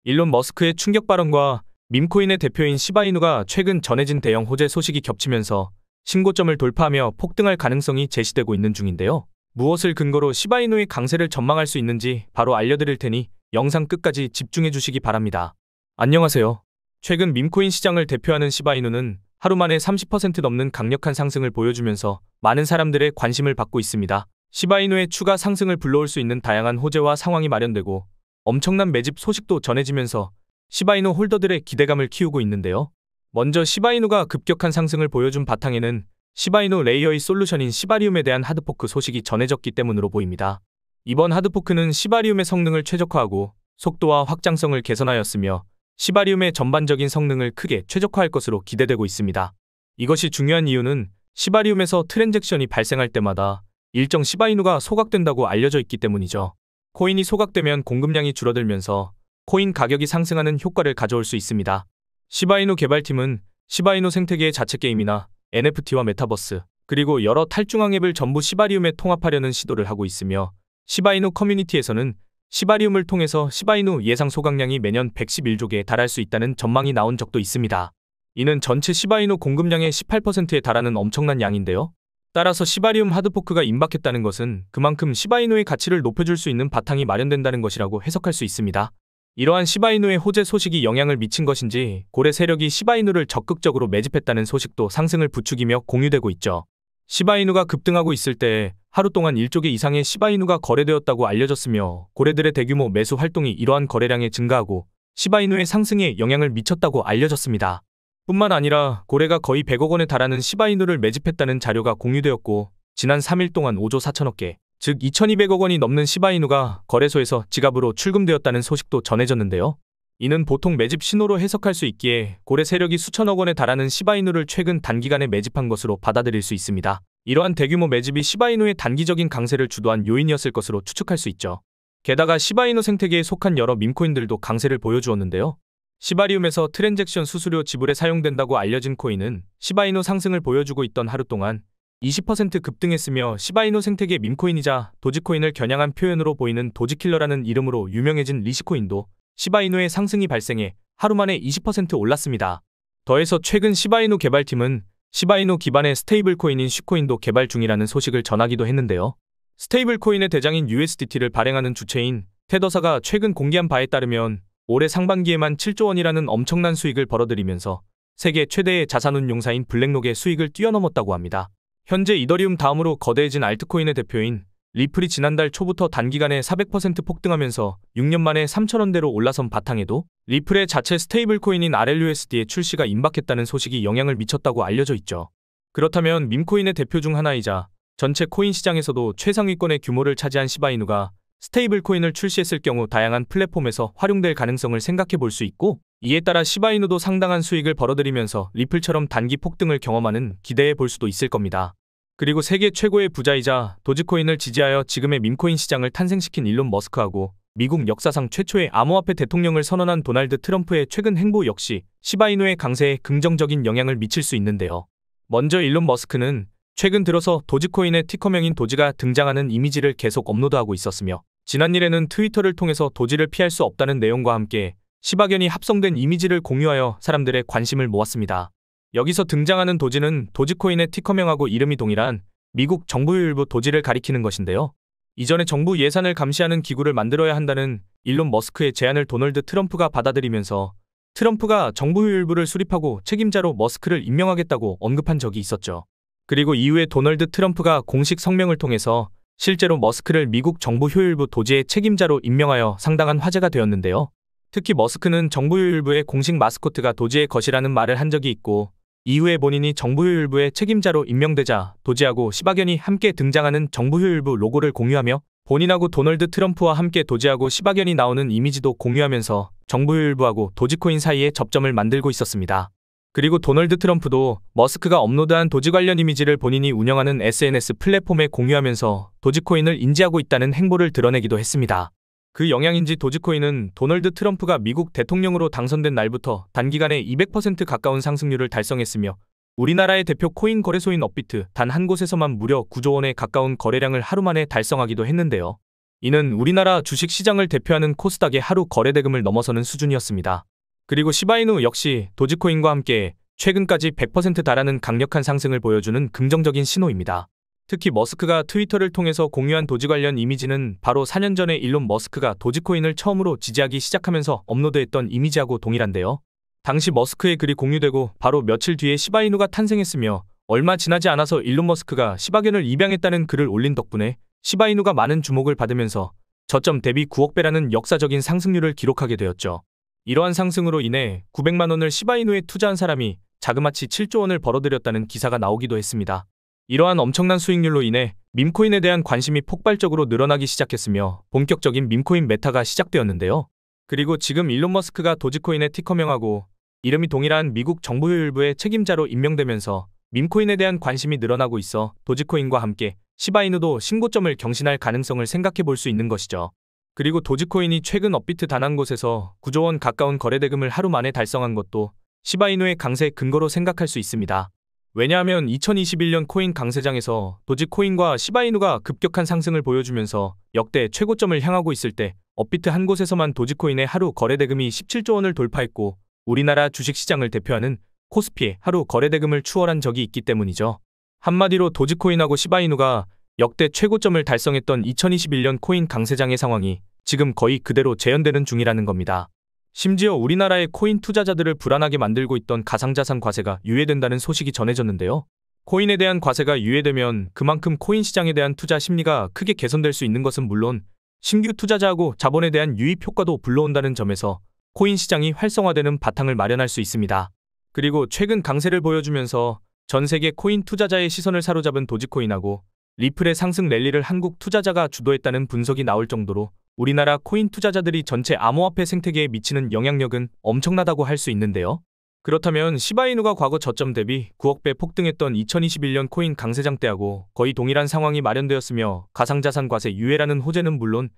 일론 머스크의 충격 발언과 밈코인의 대표인 시바이누가 최근 전해진 대형 호재 소식이 겹치면서 신고점을 돌파하며 폭등할 가능성이 제시되고 있는 중인데요. 무엇을 근거로 시바이누의 강세를 전망할 수 있는지 바로 알려드릴 테니 영상 끝까지 집중해 주시기 바랍니다. 안녕하세요. 최근 밈코인 시장을 대표하는 시바이누는 하루 만에 30% 넘는 강력한 상승을 보여주면서 많은 사람들의 관심을 받고 있습니다. 시바이누의 추가 상승을 불러올 수 있는 다양한 호재와 상황이 마련되고 엄청난 매집 소식도 전해지면서 시바이누 홀더들의 기대감을 키우고 있는데요. 먼저 시바이누가 급격한 상승을 보여준 바탕에는 시바이누 레이어의 솔루션인 시바리움에 대한 하드포크 소식이 전해졌기 때문으로 보입니다. 이번 하드포크는 시바리움의 성능을 최적화하고 속도와 확장성을 개선하였으며 시바리움의 전반적인 성능을 크게 최적화할 것으로 기대되고 있습니다. 이것이 중요한 이유는 시바리움에서 트랜잭션이 발생할 때마다 일정 시바이누가 소각된다고 알려져 있기 때문이죠. 코인이 소각되면 공급량이 줄어들면서 코인 가격이 상승하는 효과를 가져올 수 있습니다. 시바이누 개발팀은 시바이누 생태계의 자체 게임이나 NFT와 메타버스, 그리고 여러 탈중앙 앱을 전부 시바리움에 통합하려는 시도를 하고 있으며 시바이누 커뮤니티에서는 시바리움을 통해서 시바이누 예상 소각량이 매년 111조 개에 달할 수 있다는 전망이 나온 적도 있습니다. 이는 전체 시바이누 공급량의 18%에 달하는 엄청난 양인데요. 따라서 시바리움 하드포크가 임박했다는 것은 그만큼 시바이누의 가치를 높여줄 수 있는 바탕이 마련된다는 것이라고 해석할 수 있습니다. 이러한 시바이누의 호재 소식이 영향을 미친 것인지 고래 세력이 시바이누를 적극적으로 매집했다는 소식도 상승을 부추기며 공유되고 있죠. 시바이누가 급등하고 있을 때 하루 동안 1조 개 이상의 시바이누가 거래되었다고 알려졌으며 고래들의 대규모 매수 활동이 이러한 거래량에 증가하고 시바이누의 상승에 영향을 미쳤다고 알려졌습니다. 뿐만 아니라 고래가 거의 100억 원에 달하는 시바이누를 매집했다는 자료가 공유되었고 지난 3일 동안 5조 4천억 개, 즉 2200억 원이 넘는 시바이누가 거래소에서 지갑으로 출금되었다는 소식도 전해졌는데요. 이는 보통 매집 신호로 해석할 수 있기에 고래 세력이 수천억 원에 달하는 시바이누를 최근 단기간에 매집한 것으로 받아들일 수 있습니다. 이러한 대규모 매집이 시바이누의 단기적인 강세를 주도한 요인이었을 것으로 추측할 수 있죠. 게다가 시바이누 생태계에 속한 여러 밈코인들도 강세를 보여주었는데요. 시바리움에서 트랜잭션 수수료 지불에 사용된다고 알려진 코인은 시바이누 상승을 보여주고 있던 하루 동안 20% 급등했으며 시바이누 생태계 밈코인이자 도지코인을 겨냥한 표현으로 보이는 도지킬러라는 이름으로 유명해진 리시코인도 시바이누의 상승이 발생해 하루 만에 20% 올랐습니다. 더해서 최근 시바이누 개발팀은 시바이누 기반의 스테이블 코인인 쉬코인도 개발 중이라는 소식을 전하기도 했는데요. 스테이블 코인의 대장인 USDT를 발행하는 주체인 테더사가 최근 공개한 바에 따르면 올해 상반기에만 7조 원이라는 엄청난 수익을 벌어들이면서 세계 최대의 자산운용사인 블랙록의 수익을 뛰어넘었다고 합니다. 현재 이더리움 다음으로 거대해진 알트코인의 대표인 리플이 지난달 초부터 단기간에 400% 폭등하면서 6년 만에 3,000원대로 올라선 바탕에도 리플의 자체 스테이블 코인인 RLUSD의 출시가 임박했다는 소식이 영향을 미쳤다고 알려져 있죠. 그렇다면 밈코인의 대표 중 하나이자 전체 코인 시장에서도 최상위권의 규모를 차지한 시바이누가 스테이블 코인을 출시했을 경우 다양한 플랫폼에서 활용될 가능성을 생각해 볼 수 있고, 이에 따라 시바이누도 상당한 수익을 벌어들이면서 리플처럼 단기 폭등을 경험하는 기대해 볼 수도 있을 겁니다. 그리고 세계 최고의 부자이자 도지코인을 지지하여 지금의 밈코인 시장을 탄생시킨 일론 머스크하고 미국 역사상 최초의 암호화폐 대통령을 선언한 도널드 트럼프의 최근 행보 역시 시바이누의 강세에 긍정적인 영향을 미칠 수 있는데요. 먼저 일론 머스크는 최근 들어서 도지코인의 티커명인 도지가 등장하는 이미지를 계속 업로드하고 있었으며 지난일에는 트위터를 통해서 도지를 피할 수 없다는 내용과 함께 시바견이 합성된 이미지를 공유하여 사람들의 관심을 모았습니다. 여기서 등장하는 도지는 도지코인의 티커명하고 이름이 동일한 미국 정부효율부 도지를 가리키는 것인데요. 이전에 정부 예산을 감시하는 기구를 만들어야 한다는 일론 머스크의 제안을 도널드 트럼프가 받아들이면서 트럼프가 정부효율부를 수립하고 책임자로 머스크를 임명하겠다고 언급한 적이 있었죠. 그리고 이후에 도널드 트럼프가 공식 성명을 통해서 실제로 머스크를 미국 정부효율부 도지의 책임자로 임명하여 상당한 화제가 되었는데요. 특히 머스크는 정부효율부의 공식 마스코트가 도지의 것이라는 말을 한 적이 있고, 이후에 본인이 정부효율부의 책임자로 임명되자 도지하고 시바견이 함께 등장하는 정부효율부 로고를 공유하며 본인하고 도널드 트럼프와 함께 도지하고 시바견이 나오는 이미지도 공유하면서 정부효율부하고 도지코인 사이에 접점을 만들고 있었습니다. 그리고 도널드 트럼프도 머스크가 업로드한 도지 관련 이미지를 본인이 운영하는 SNS 플랫폼에 공유하면서 도지코인을 인지하고 있다는 행보를 드러내기도 했습니다. 그 영향인지 도지코인은 도널드 트럼프가 미국 대통령으로 당선된 날부터 단기간에 200% 가까운 상승률을 달성했으며 우리나라의 대표 코인 거래소인 업비트 단 한 곳에서만 무려 9조 원에 가까운 거래량을 하루 만에 달성하기도 했는데요. 이는 우리나라 주식시장을 대표하는 코스닥의 하루 거래대금을 넘어서는 수준이었습니다. 그리고 시바이누 역시 도지코인과 함께 최근까지 100% 달하는 강력한 상승을 보여주는 긍정적인 신호입니다. 특히 머스크가 트위터를 통해서 공유한 도지 관련 이미지는 바로 4년 전에 일론 머스크가 도지코인을 처음으로 지지하기 시작하면서 업로드했던 이미지하고 동일한데요. 당시 머스크의 글이 공유되고 바로 며칠 뒤에 시바이누가 탄생했으며 얼마 지나지 않아서 일론 머스크가 시바견을 입양했다는 글을 올린 덕분에 시바이누가 많은 주목을 받으면서 저점 대비 9억 배라는 역사적인 상승률을 기록하게 되었죠. 이러한 상승으로 인해 900만 원을 시바이누에 투자한 사람이 자그마치 7조 원을 벌어들였다는 기사가 나오기도 했습니다. 이러한 엄청난 수익률로 인해 밈코인에 대한 관심이 폭발적으로 늘어나기 시작했으며 본격적인 밈코인 메타가 시작되었는데요. 그리고 지금 일론 머스크가 도지코인의 티커명하고 이름이 동일한 미국 정부요 일부의 책임자로 임명되면서 밈코인에 대한 관심이 늘어나고 있어 도지코인과 함께 시바이누도 신고점을 경신할 가능성을 생각해 볼 수 있는 것이죠. 그리고 도지코인이 최근 업비트 단한 곳에서 9조 원 가까운 거래대금을 하루 만에 달성한 것도 시바이누의 강세의 근거로 생각할 수 있습니다. 왜냐하면 2021년 코인 강세장에서 도지코인과 시바이누가 급격한 상승을 보여주면서 역대 최고점을 향하고 있을 때 업비트 한 곳에서만 도지코인의 하루 거래대금이 17조 원을 돌파했고 우리나라 주식시장을 대표하는 코스피의 하루 거래대금을 추월한 적이 있기 때문이죠. 한마디로 도지코인하고 시바이누가 역대 최고점을 달성했던 2021년 코인 강세장의 상황이 지금 거의 그대로 재현되는 중이라는 겁니다. 심지어 우리나라의 코인 투자자들을 불안하게 만들고 있던 가상자산 과세가 유예된다는 소식이 전해졌는데요. 코인에 대한 과세가 유예되면 그만큼 코인 시장에 대한 투자 심리가 크게 개선될 수 있는 것은 물론 신규 투자자하고 자본에 대한 유입 효과도 불러온다는 점에서 코인 시장이 활성화되는 바탕을 마련할 수 있습니다. 그리고 최근 강세를 보여주면서 전 세계 코인 투자자의 시선을 사로잡은 도지코인하고 리플의 상승 랠리를 한국 투자자가 주도했다는 분석이 나올 정도로 우리나라 코인 투자자들이 전체 암호화폐 생태계에 미치는 영향력은 엄청나다고 할 수 있는데요. 그렇다면 시바이누가 과거 저점 대비 9억 배 폭등했던 2021년 코인 강세장 때하고 거의 동일한 상황이 마련되었으며 가상자산 과세 유예라는 호재는 물론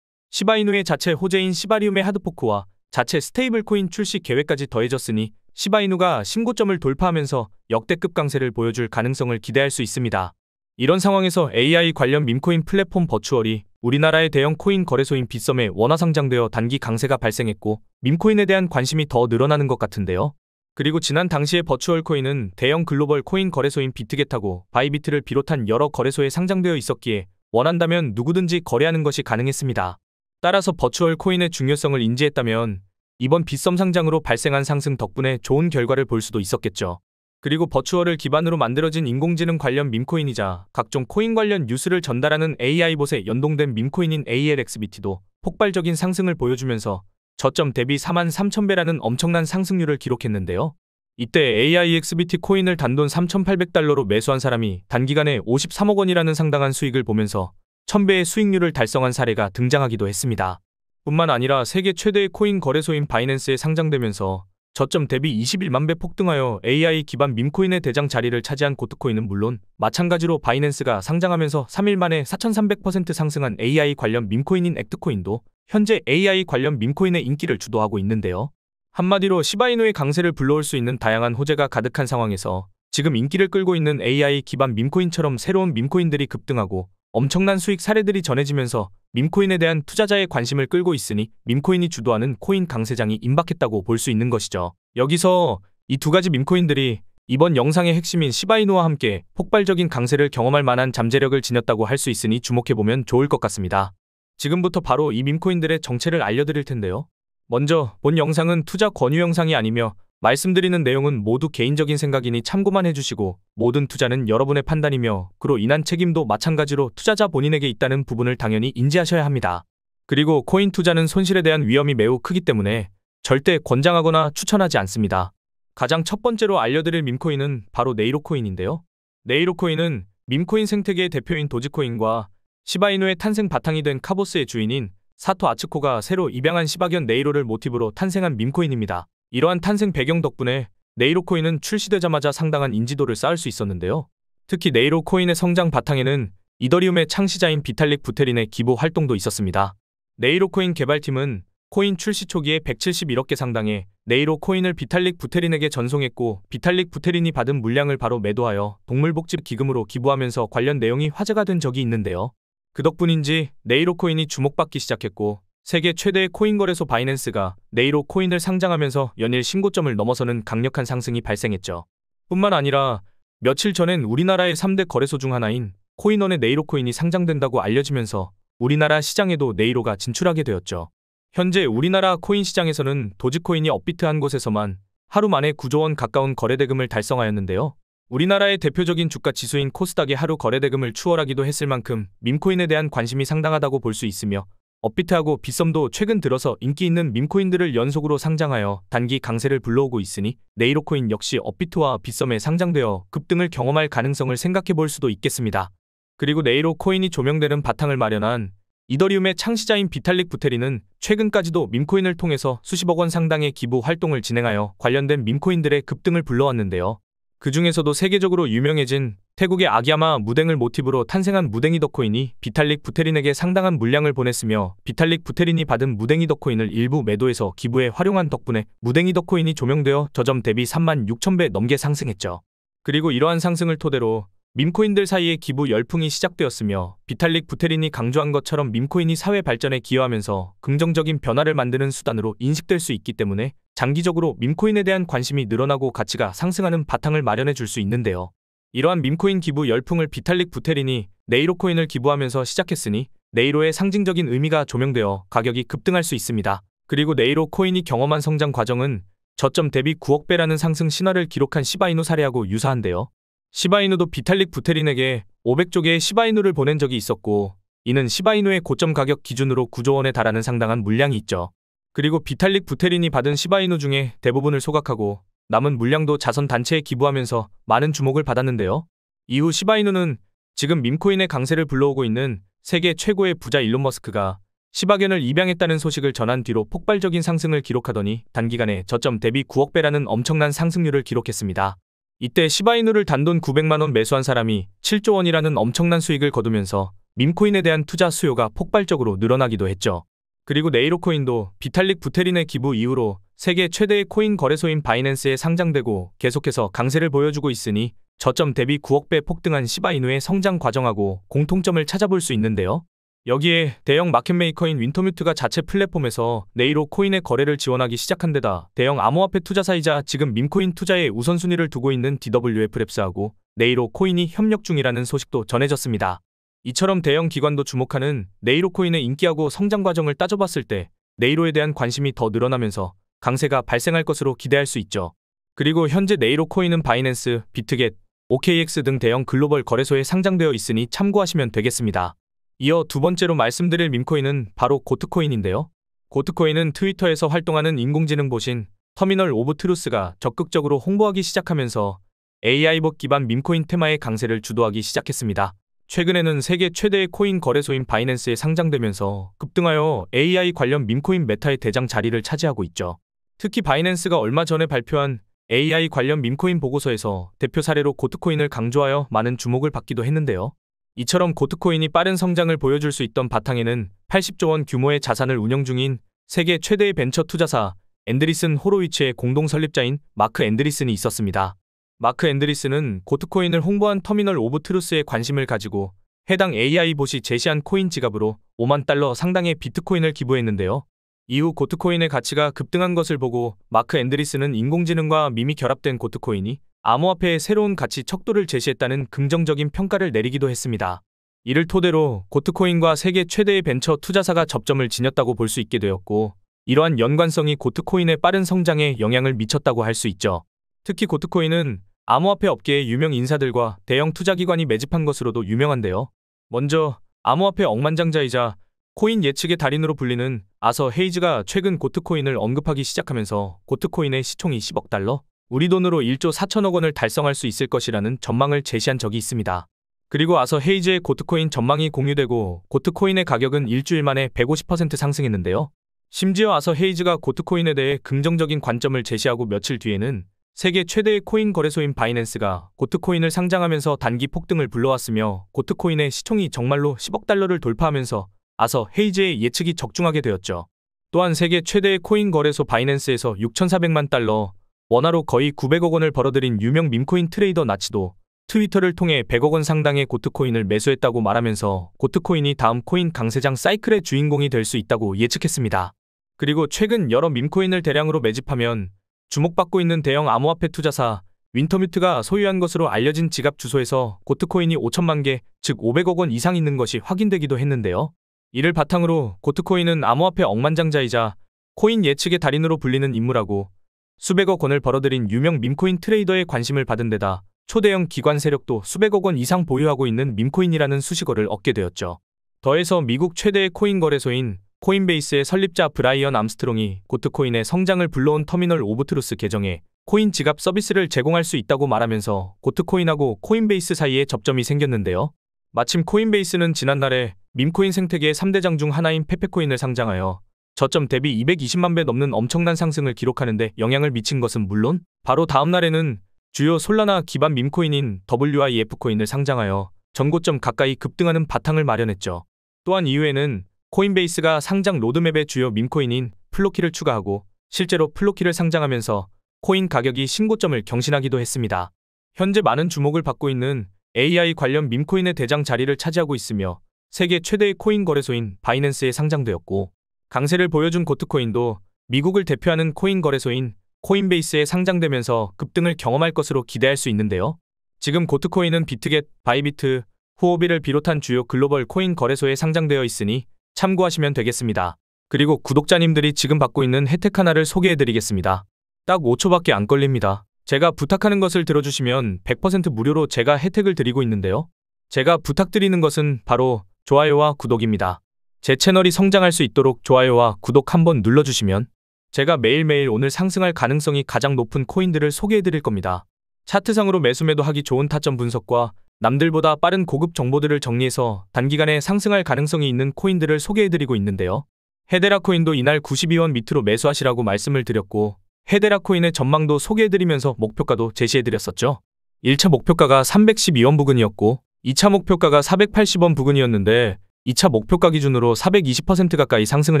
시바이누의 자체 호재인 시바리움의 하드포크와 자체 스테이블 코인 출시 계획까지 더해졌으니 시바이누가 신고점을 돌파하면서 역대급 강세를 보여줄 가능성을 기대할 수 있습니다. 이런 상황에서 AI 관련 밈코인 플랫폼 버추얼이 우리나라의 대형 코인 거래소인 빗썸에 원화 상장되어 단기 강세가 발생했고 밈코인에 대한 관심이 더 늘어나는 것 같은데요. 그리고 지난 당시에 버추얼 코인은 대형 글로벌 코인 거래소인 비트겟하고 바이비트를 비롯한 여러 거래소에 상장되어 있었기에 원한다면 누구든지 거래하는 것이 가능했습니다. 따라서 버추얼 코인의 중요성을 인지했다면 이번 빗썸 상장으로 발생한 상승 덕분에 좋은 결과를 볼 수도 있었겠죠. 그리고 버추얼을 기반으로 만들어진 인공지능 관련 밈코인이자 각종 코인 관련 뉴스를 전달하는 AI봇에 연동된 밈코인인 ALXBT도 폭발적인 상승을 보여주면서 저점 대비 43,000배라는 엄청난 상승률을 기록했는데요. 이때 AIXBT 코인을 단돈 3,800달러로 매수한 사람이 단기간에 53억 원이라는 상당한 수익을 보면서 1000배의 수익률을 달성한 사례가 등장하기도 했습니다. 뿐만 아니라 세계 최대의 코인 거래소인 바이낸스에 상장되면서 저점 대비 21만 배 폭등하여 AI 기반 밈코인의 대장 자리를 차지한 고트코인은 물론 마찬가지로 바이낸스가 상장하면서 3일 만에 4,300% 상승한 AI 관련 밈코인인 액트코인도 현재 AI 관련 밈코인의 인기를 주도하고 있는데요. 한마디로 시바이누의 강세를 불러올 수 있는 다양한 호재가 가득한 상황에서 지금 인기를 끌고 있는 AI 기반 밈코인처럼 새로운 밈코인들이 급등하고 엄청난 수익 사례들이 전해지면서 밈코인에 대한 투자자의 관심을 끌고 있으니 밈코인이 주도하는 코인 강세장이 임박했다고 볼 수 있는 것이죠. 여기서 이 두 가지 밈코인들이 이번 영상의 핵심인 시바이누와 함께 폭발적인 강세를 경험할 만한 잠재력을 지녔다고 할 수 있으니 주목해보면 좋을 것 같습니다. 지금부터 바로 이 밈코인들의 정체를 알려드릴 텐데요. 먼저 본 영상은 투자 권유 영상이 아니며 말씀드리는 내용은 모두 개인적인 생각이니 참고만 해주시고 모든 투자는 여러분의 판단이며 그로 인한 책임도 마찬가지로 투자자 본인에게 있다는 부분을 당연히 인지하셔야 합니다. 그리고 코인 투자는 손실에 대한 위험이 매우 크기 때문에 절대 권장하거나 추천하지 않습니다. 가장 첫 번째로 알려드릴 밈코인은 바로 네이로코인인데요. 네이로코인은 밈코인 생태계의 대표인 도지코인과 시바이누의 탄생 바탕이 된 카보스의 주인인 사토 아츠코가 새로 입양한 시바견 네이로를 모티브로 탄생한 밈코인입니다. 이러한 탄생 배경 덕분에 네이로코인은 출시되자마자 상당한 인지도를 쌓을 수 있었는데요. 특히 네이로코인의 성장 바탕에는 이더리움의 창시자인 비탈릭 부테린의 기부 활동도 있었습니다. 네이로코인 개발팀은 코인 출시 초기에 171억 개 상당의 네이로코인을 비탈릭 부테린에게 전송했고 비탈릭 부테린이 받은 물량을 바로 매도하여 동물복지 기금으로 기부하면서 관련 내용이 화제가 된 적이 있는데요. 그 덕분인지 네이로 코인이 주목받기 시작했고 세계 최대의 코인 거래소 바이낸스가 네이로 코인을 상장하면서 연일 신고점을 넘어서는 강력한 상승이 발생했죠. 뿐만 아니라 며칠 전엔 우리나라의 3대 거래소 중 하나인 코인원의 네이로 코인이 상장된다고 알려지면서 우리나라 시장에도 네이로가 진출하게 되었죠. 현재 우리나라 코인 시장에서는 도지코인이 업비트 한 곳에서만 하루 만에 9조 원 가까운 거래대금을 달성하였는데요. 우리나라의 대표적인 주가 지수인 코스닥의 하루 거래대금을 추월하기도 했을 만큼 밈코인에 대한 관심이 상당하다고 볼 수 있으며 업비트하고 빗썸도 최근 들어서 인기 있는 밈코인들을 연속으로 상장하여 단기 강세를 불러오고 있으니 네이로코인 역시 업비트와 빗썸에 상장되어 급등을 경험할 가능성을 생각해 볼 수도 있겠습니다. 그리고 네이로 코인이 조명되는 바탕을 마련한 이더리움의 창시자인 비탈릭 부테린은 최근까지도 밈코인을 통해서 수십억 원 상당의 기부 활동을 진행하여 관련된 밈코인들의 급등을 불러왔는데요. 그 중에서도 세계적으로 유명해진 태국의 아기야마 무댕을 모티브로 탄생한 무댕이 덕코인이 비탈릭 부테린에게 상당한 물량을 보냈으며 비탈릭 부테린이 받은 무댕이 덕코인을 일부 매도해서 기부에 활용한 덕분에 무댕이 덕코인이 조명되어 저점 대비 36,000배 넘게 상승했죠. 그리고 이러한 상승을 토대로 밈코인들 사이에 기부 열풍이 시작되었으며 비탈릭 부테린이 강조한 것처럼 밈코인이 사회 발전에 기여하면서 긍정적인 변화를 만드는 수단으로 인식될 수 있기 때문에 장기적으로 밈코인에 대한 관심이 늘어나고 가치가 상승하는 바탕을 마련해 줄 수 있는데요. 이러한 밈코인 기부 열풍을 비탈릭 부테린이 네이로 코인을 기부하면서 시작했으니 네이로의 상징적인 의미가 조명되어 가격이 급등할 수 있습니다. 그리고 네이로 코인이 경험한 성장 과정은 저점 대비 9억 배라는 상승 신화를 기록한 시바이누 사례하고 유사한데요. 시바이누도 비탈릭 부테린에게 500조 개의 시바이누를 보낸 적이 있었고 이는 시바이누의 고점 가격 기준으로 9조 원에 달하는 상당한 물량이 있죠. 그리고 비탈릭 부테린이 받은 시바이누 중에 대부분을 소각하고 남은 물량도 자선 단체에 기부하면서 많은 주목을 받았는데요. 이후 시바이누는 지금 밈코인의 강세를 불러오고 있는 세계 최고의 부자 일론 머스크가 시바견을 입양했다는 소식을 전한 뒤로 폭발적인 상승을 기록하더니 단기간에 저점 대비 9억 배라는 엄청난 상승률을 기록했습니다. 이때 시바이누를 단돈 900만 원 매수한 사람이 7조 원이라는 엄청난 수익을 거두면서 밈코인에 대한 투자 수요가 폭발적으로 늘어나기도 했죠. 그리고 네이로 코인도 비탈릭 부테린의 기부 이후로 세계 최대의 코인 거래소인 바이낸스에 상장되고 계속해서 강세를 보여주고 있으니 저점 대비 9억 배 폭등한 시바이누의 성장 과정하고 공통점을 찾아볼 수 있는데요. 여기에 대형 마켓메이커인 윈터뮤트가 자체 플랫폼에서 네이로 코인의 거래를 지원하기 시작한 데다 대형 암호화폐 투자사이자 지금 밈코인 투자에 우선순위를 두고 있는 DWF랩스하고 네이로 코인이 협력 중이라는 소식도 전해졌습니다. 이처럼 대형 기관도 주목하는 네이로 코인의 인기하고 성장 과정을 따져봤을 때 네이로에 대한 관심이 더 늘어나면서 강세가 발생할 것으로 기대할 수 있죠. 그리고 현재 네이로 코인은 바이낸스, 비트겟, OKX 등 대형 글로벌 거래소에 상장되어 있으니 참고하시면 되겠습니다. 이어 두 번째로 말씀드릴 밈코인은 바로 고트코인인데요. 고트코인은 트위터에서 활동하는 인공지능 보신 터미널 오브 트루스가 적극적으로 홍보하기 시작하면서 AI봇 기반 밈코인 테마의 강세를 주도하기 시작했습니다. 최근에는 세계 최대의 코인 거래소인 바이낸스에 상장되면서 급등하여 AI 관련 밈코인 메타의 대장 자리를 차지하고 있죠. 특히 바이낸스가 얼마 전에 발표한 AI 관련 밈코인 보고서에서 대표 사례로 고트코인을 강조하여 많은 주목을 받기도 했는데요. 이처럼 고트코인이 빠른 성장을 보여줄 수 있던 바탕에는 80조 원 규모의 자산을 운영 중인 세계 최대의 벤처 투자사 앤드리슨 호로위츠의 공동 설립자인 마크 앤드리슨이 있었습니다. 마크 앤드리슨은 고트코인을 홍보한 터미널 오브 트루스에 관심을 가지고 해당 AI봇이 제시한 코인 지갑으로 5만 달러 상당의 비트코인을 기부했는데요. 이후 고트코인의 가치가 급등한 것을 보고 마크 앤드리슨은 인공지능과 밈이 결합된 고트코인이 암호화폐의 새로운 가치 척도를 제시했다는 긍정적인 평가를 내리기도 했습니다. 이를 토대로 고트코인과 세계 최대의 벤처 투자사가 접점을 지녔다고 볼 수 있게 되었고 이러한 연관성이 고트코인의 빠른 성장에 영향을 미쳤다고 할 수 있죠. 특히 고트코인은 암호화폐 업계의 유명 인사들과 대형 투자기관이 매집한 것으로도 유명한데요. 먼저 암호화폐 억만장자이자 코인 예측의 달인으로 불리는 아서 헤이즈가 최근 고트코인을 언급하기 시작하면서 고트코인의 시총이 10억 달러, 우리 돈으로 1조 4천억 원을 달성할 수 있을 것이라는 전망을 제시한 적이 있습니다. 그리고 아서 헤이즈의 고트코인 전망이 공유되고 고트코인의 가격은 일주일 만에 150% 상승했는데요. 심지어 아서 헤이즈가 고트코인에 대해 긍정적인 관점을 제시하고 며칠 뒤에는 세계 최대의 코인 거래소인 바이낸스가 고트코인을 상장하면서 단기 폭등을 불러왔으며 고트코인의 시총이 정말로 10억 달러를 돌파하면서 아서 헤이즈의 예측이 적중하게 되었죠. 또한 세계 최대의 코인 거래소 바이낸스에서 6,400만 달러, 원화로 거의 900억 원을 벌어들인 유명 밈코인 트레이더 나치도 트위터를 통해 100억 원 상당의 고트코인을 매수했다고 말하면서 고트코인이 다음 코인 강세장 사이클의 주인공이 될 수 있다고 예측했습니다. 그리고 최근 여러 밈코인을 대량으로 매집하면 주목받고 있는 대형 암호화폐 투자사 윈터뮤트가 소유한 것으로 알려진 지갑 주소에서 고트코인이 5천만 개, 즉 500억 원 이상 있는 것이 확인되기도 했는데요. 이를 바탕으로 고트코인은 암호화폐 억만장자이자 코인 예측의 달인으로 불리는 인물하고 수백억 원을 벌어들인 유명 밈코인 트레이더의 관심을 받은 데다 초대형 기관 세력도 수백억 원 이상 보유하고 있는 밈코인이라는 수식어를 얻게 되었죠. 더해서 미국 최대의 코인 거래소인 코인베이스의 설립자 브라이언 암스트롱이 고트코인의 성장을 불러온 터미널 오브 트루스 계정에 코인 지갑 서비스를 제공할 수 있다고 말하면서 고트코인하고 코인베이스 사이에 접점이 생겼는데요. 마침 코인베이스는 지난날에 밈코인 생태계의 3대장 중 하나인 페페코인을 상장하여 저점 대비 220만 배 넘는 엄청난 상승을 기록하는데 영향을 미친 것은 물론 바로 다음 날에는 주요 솔라나 기반 밈코인인 WIF 코인을 상장하여 전고점 가까이 급등하는 바탕을 마련했죠. 또한 이후에는 코인베이스가 상장 로드맵에 주요 밈코인인 플로키를 추가하고 실제로 플로키를 상장하면서 코인 가격이 신고점을 경신하기도 했습니다. 현재 많은 주목을 받고 있는 AI 관련 밈코인의 대장 자리를 차지하고 있으며 세계 최대의 코인 거래소인 바이낸스에 상장되었고 강세를 보여준 고트코인도 미국을 대표하는 코인 거래소인 코인베이스에 상장되면서 급등을 경험할 것으로 기대할 수 있는데요. 지금 고트코인은 비트겟, 바이비트, 후오비를 비롯한 주요 글로벌 코인 거래소에 상장되어 있으니 참고하시면 되겠습니다. 그리고 구독자님들이 지금 받고 있는 혜택 하나를 소개해드리겠습니다. 딱 5초밖에 안 걸립니다. 제가 부탁하는 것을 들어주시면 100% 무료로 제가 혜택을 드리고 있는데요. 제가 부탁드리는 것은 바로 좋아요와 구독입니다. 제 채널이 성장할 수 있도록 좋아요와 구독 한번 눌러주시면 제가 매일매일 오늘 상승할 가능성이 가장 높은 코인들을 소개해드릴 겁니다. 차트상으로 매수 매도하기 좋은 타점 분석과 남들보다 빠른 고급 정보들을 정리해서 단기간에 상승할 가능성이 있는 코인들을 소개해드리고 있는데요. 헤데라 코인도 이날 92원 밑으로 매수하시라고 말씀을 드렸고 헤데라 코인의 전망도 소개해드리면서 목표가도 제시해드렸었죠. 1차 목표가가 312원 부근이었고 2차 목표가가 480원 부근이었는데 2차 목표가 기준으로 420% 가까이 상승을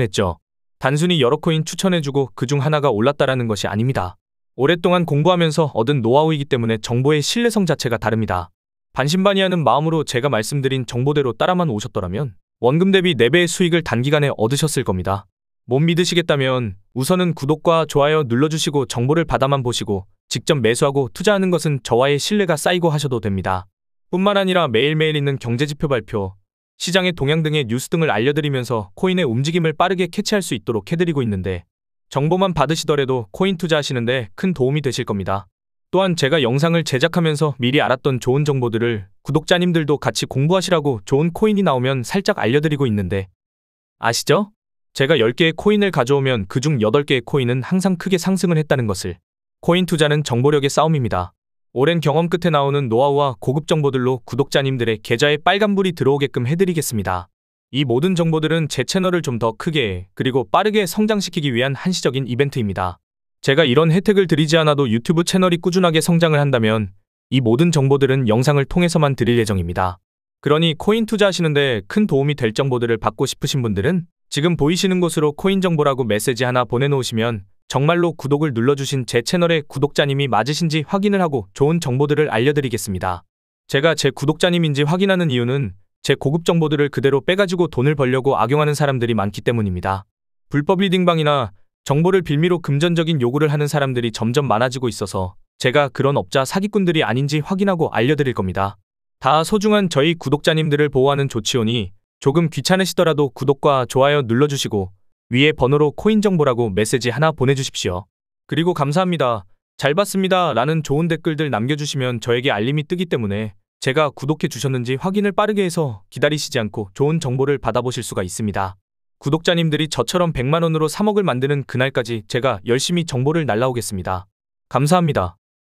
했죠. 단순히 여러 코인 추천해주고 그중 하나가 올랐다라는 것이 아닙니다. 오랫동안 공부하면서 얻은 노하우이기 때문에 정보의 신뢰성 자체가 다릅니다. 반신반의하는 마음으로 제가 말씀드린 정보대로 따라만 오셨더라면 원금 대비 4배의 수익을 단기간에 얻으셨을 겁니다. 못 믿으시겠다면 우선은 구독과 좋아요 눌러주시고 정보를 받아만 보시고 직접 매수하고 투자하는 것은 저와의 신뢰가 쌓이고 하셔도 됩니다. 뿐만 아니라 매일매일 있는 경제지표 발표, 시장의 동향 등의 뉴스 등을 알려드리면서 코인의 움직임을 빠르게 캐치할 수 있도록 해드리고 있는데 정보만 받으시더라도 코인 투자하시는데 큰 도움이 되실 겁니다. 또한 제가 영상을 제작하면서 미리 알았던 좋은 정보들을 구독자님들도 같이 공부하시라고 좋은 코인이 나오면 살짝 알려드리고 있는데 아시죠? 제가 10개의 코인을 가져오면 그중 8개의 코인은 항상 크게 상승을 했다는 것을. 코인 투자는 정보력의 싸움입니다. 오랜 경험 끝에 나오는 노하우와 고급 정보들로 구독자님들의 계좌에 빨간불이 들어오게끔 해드리겠습니다. 이 모든 정보들은 제 채널을 좀 더 크게 그리고 빠르게 성장시키기 위한 한시적인 이벤트입니다. 제가 이런 혜택을 드리지 않아도 유튜브 채널이 꾸준하게 성장을 한다면 이 모든 정보들은 영상을 통해서만 드릴 예정입니다. 그러니 코인 투자하시는데 큰 도움이 될 정보들을 받고 싶으신 분들은 지금 보이시는 곳으로 코인 정보라고 메시지 하나 보내놓으시면 정말로 구독을 눌러주신 제 채널의 구독자님이 맞으신지 확인을 하고 좋은 정보들을 알려드리겠습니다. 제가 제 구독자님인지 확인하는 이유는 제 고급 정보들을 그대로 빼가지고 돈을 벌려고 악용하는 사람들이 많기 때문입니다. 불법 리딩방이나 정보를 빌미로 금전적인 요구를 하는 사람들이 점점 많아지고 있어서 제가 그런 업자 사기꾼들이 아닌지 확인하고 알려드릴 겁니다. 다 소중한 저희 구독자님들을 보호하는 조치오니 조금 귀찮으시더라도 구독과 좋아요 눌러주시고 위에 번호로 코인 정보라고 메시지 하나 보내주십시오. 그리고 감사합니다. 잘 봤습니다. 라는 좋은 댓글들 남겨주시면 저에게 알림이 뜨기 때문에 제가 구독해 주셨는지 확인을 빠르게 해서 기다리시지 않고 좋은 정보를 받아보실 수가 있습니다. 구독자님들이 저처럼 100만 원으로 3억을 만드는 그날까지 제가 열심히 정보를 날라오겠습니다. 감사합니다.